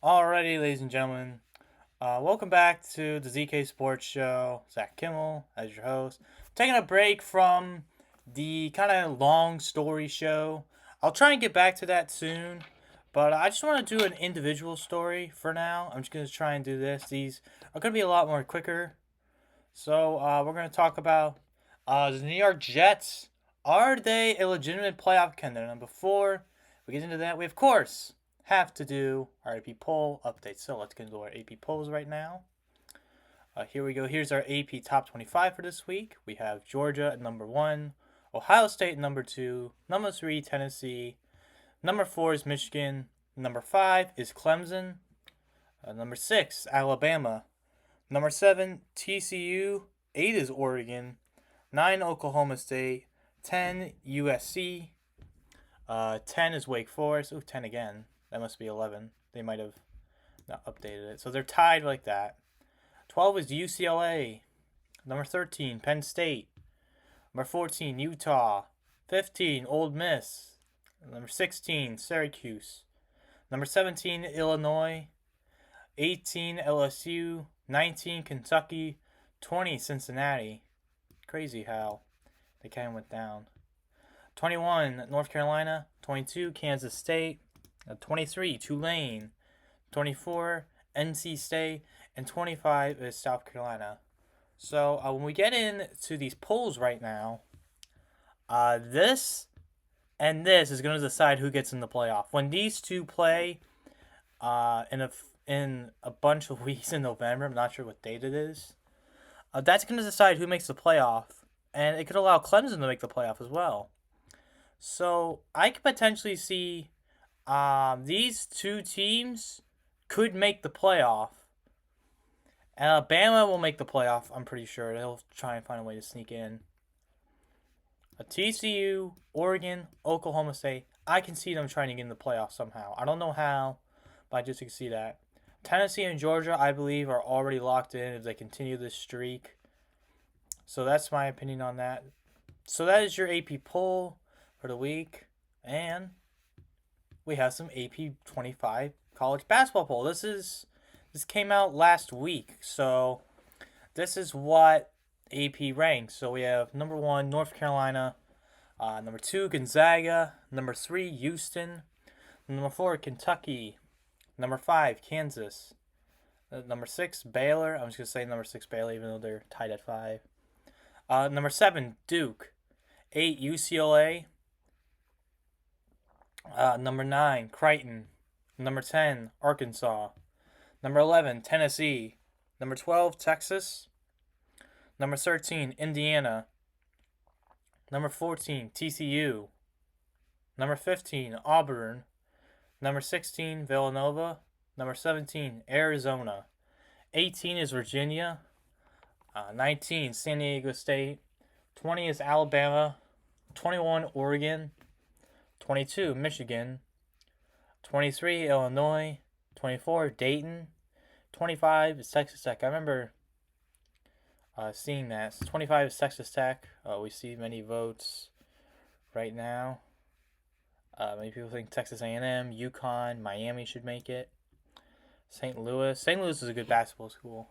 Alrighty, ladies and gentlemen, welcome back to the ZK Sports Show. Zach Kimmel as your host. Taking a break from the kind of long story show. I'll try and get back to that soon, but I just want to do an individual story for now. I'm just going to try and do this. These are going to be a lot more quicker. So we're going to talk about the New York Jets. Are they a legitimate playoff contender? And before we get into that, we of course have to do our AP poll update. So let's get into our AP polls right now. Here we go. Here's our AP top 25 for this week. We have Georgia at number 1, Ohio State number 2, number 3 Tennessee, number 4 is Michigan, number 5 is Clemson, number 6 Alabama, number 7 TCU, 8 is Oregon, 9 Oklahoma State, 10 USC, 10 is Wake Forest. Ooh, 10 again. That must be 11. They might have not updated it. So they're tied like that. 12 is UCLA. Number 13, Penn State. Number 14, Utah. 15, Ole Miss. Number 16, Syracuse. Number 17, Illinois. 18, LSU. 19, Kentucky. 20, Cincinnati. Crazy how they kind of went down. 21, North Carolina. 22, Kansas State. 23, Tulane. 24, NC State. And 25 is South Carolina. So when we get into these polls right now, this and this is going to decide who gets in the playoff. When these two play in a bunch of weeks in November, I'm not sure what date it is, that's going to decide who makes the playoff. And it could allow Clemson to make the playoff as well. So I could potentially see these two teams could make the playoff. Alabama will make the playoff, I'm pretty sure. They'll try and find a way to sneak in. A TCU, Oregon, Oklahoma State, I can see them trying to get in the playoff somehow. I don't know how, but I just can see that. Tennessee and Georgia, I believe, are already locked in if they continue this streak. So that's my opinion on that. So that is your AP poll for the week. And we have some AP 25 college basketball poll. This came out last week. So this is what AP ranks. So we have number 1, North Carolina. Number 2, Gonzaga. Number 3, Houston. Number 4, Kentucky. Number 5, Kansas. Number 6, Baylor. I'm just going to say number 6, Baylor, even though they're tied at 5. Number 7, Duke. 8, UCLA. Number 9, Creighton. Number 10, Arkansas. Number 11, Tennessee. Number 12, Texas. Number 13, Indiana. Number 14, TCU. Number 15, Auburn. Number 16, Villanova. Number 17, Arizona. 18 is Virginia. 19, San Diego State. 20 is Alabama. 21, Oregon. 22, Michigan. 23, Illinois. 24, Dayton. 25 is Texas Tech. I remember seeing that. 25 is Texas Tech. We see many votes right now. Many people think Texas A&M, UConn, Miami should make it. St. Louis. St. Louis is a good basketball school.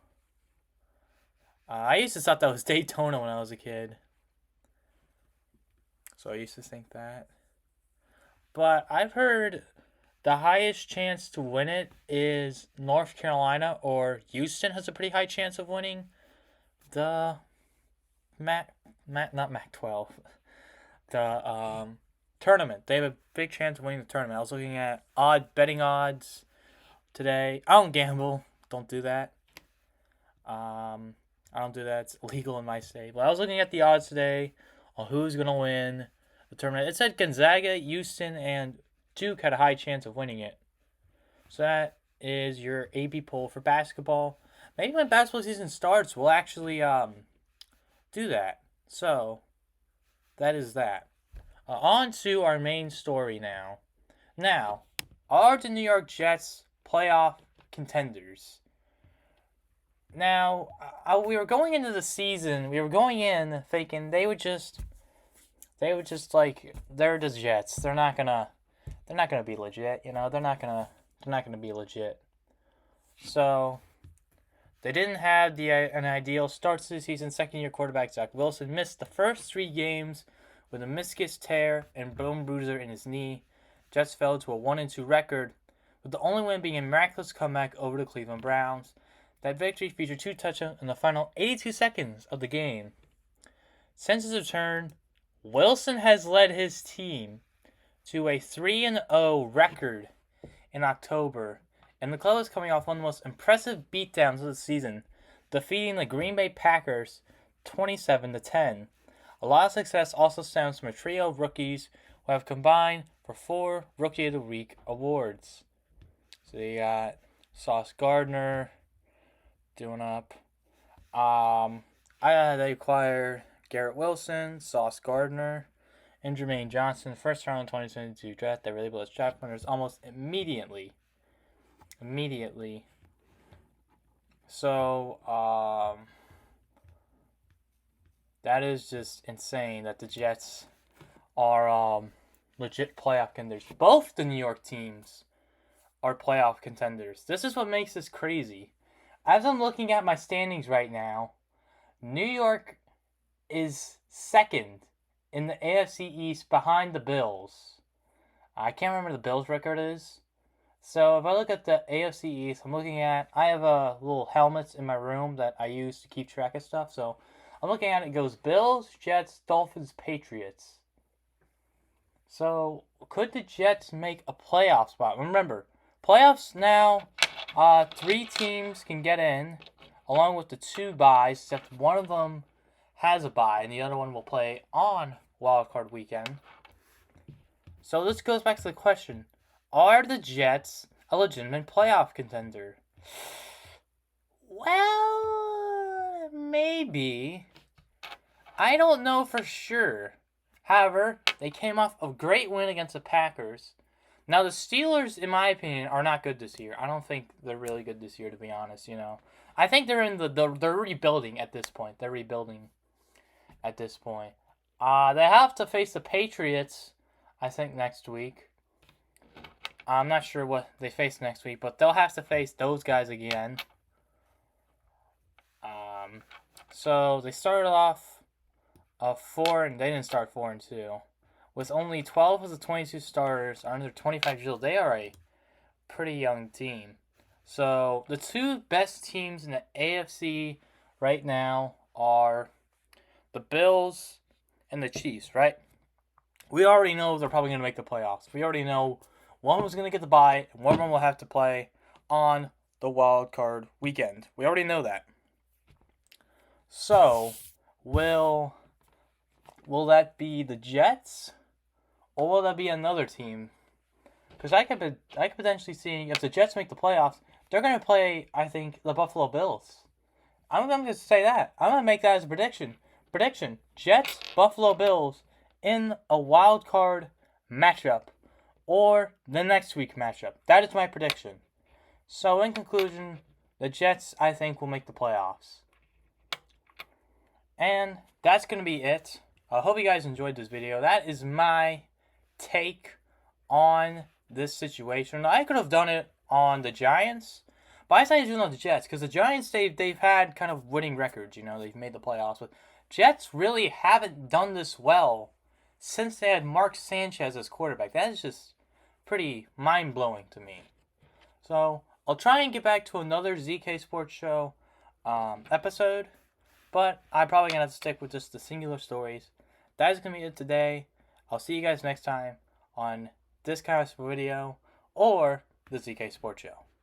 I used to thought that was Daytona when I was a kid. So I used to think that. But I've heard the highest chance to win it is North Carolina, or Houston has a pretty high chance of winning the not Mac-12, the tournament. They have a big chance of winning the tournament. I was looking at betting odds today. I don't gamble. Don't do that. I don't do that. It's illegal in my state. But I was looking at the odds today on who's going to win the tournament. It said Gonzaga, Houston, and Duke had a high chance of winning it. So that is your AP poll for basketball. Maybe when basketball season starts, we'll actually do that. So that is that. On to our main story now. Now, are the New York Jets playoff contenders? Now, we were going into the season. We were going in thinking they would just like, they're the Jets. They're not gonna be legit. You know, they're not gonna be legit. So they didn't have an ideal start to the season. Second-year quarterback Zach Wilson missed the first 3 games with a meniscus tear and bone bruiser in his knee. Jets fell to a 1-2 record, with the only win being a miraculous comeback over the Cleveland Browns. That victory featured 2 touchdowns in the final 82 seconds of the game. Since his return, Wilson has led his team to a 3-0 record in October, and the club is coming off one of the most impressive beatdowns of the season, defeating the Green Bay Packers 27-10. A lot of success also stems from a trio of rookies who have combined for 4 Rookie of the Week awards. So you got Sauce Gardner doing up. They acquired Garrett Wilson, Sauce Gardner, and Jermaine Johnson, first round 2022 draft. They were able to draft winners almost immediately. So, that is just insane that the Jets are legit playoff contenders. Both the New York teams are playoff contenders. This is what makes this crazy. As I'm looking at my standings right now, New York is second in the AFC East behind the Bills. I can't remember the Bills' record is. So if I look at the AFC East, I have little helmets in my room that I use to keep track of stuff. So I'm looking at it, it goes Bills, Jets, Dolphins, Patriots. So could the Jets make a playoff spot? Remember, playoffs now, 3 teams can get in, along with the 2 byes, except one of them has a bye, and the other one will play on wildcard weekend. So this goes back to the question, are the Jets a legitimate playoff contender? Well, maybe. I don't know for sure. However, they came off a great win against the Packers. Now, the Steelers, in my opinion, are not good this year. I don't think they're really good this year, to be honest, I think they're they're rebuilding at this point. They have to face the Patriots, I think, next week. I'm not sure what they face next week, but they'll have to face those guys again. So they started off 4, and they didn't start 4-2. With only 12 of the 22 starters are under 25 years old, they are a pretty young team. So the 2 best teams in the AFC right now are the Bills and the Chiefs, right? We already know they're probably going to make the playoffs. We already know one was going to get the bye, and one of them will have to play on the wild card weekend. We already know that. So, will that be the Jets, or will that be another team? Because I could potentially see, if the Jets make the playoffs, they're going to play, I think, the Buffalo Bills. I'm going to say that. I'm going to make that as a prediction. Jets, Buffalo Bills in a wild card matchup, or the next week matchup. That is my prediction. So, in conclusion, the Jets, I think, will make the playoffs. And that's going to be it. I hope you guys enjoyed this video. That is my take on this situation. I could have done it on the Giants, but I decided to do it on the Jets because the Giants, they've had kind of winning records. They've made the playoffs. But Jets really haven't done this well since they had Mark Sanchez as quarterback. That is just pretty mind-blowing to me. So I'll try and get back to another ZK Sports Show episode, but I'm probably going to have to stick with just the singular stories. That is going to be it today. I'll see you guys next time on this kind of video or the ZK Sports Show.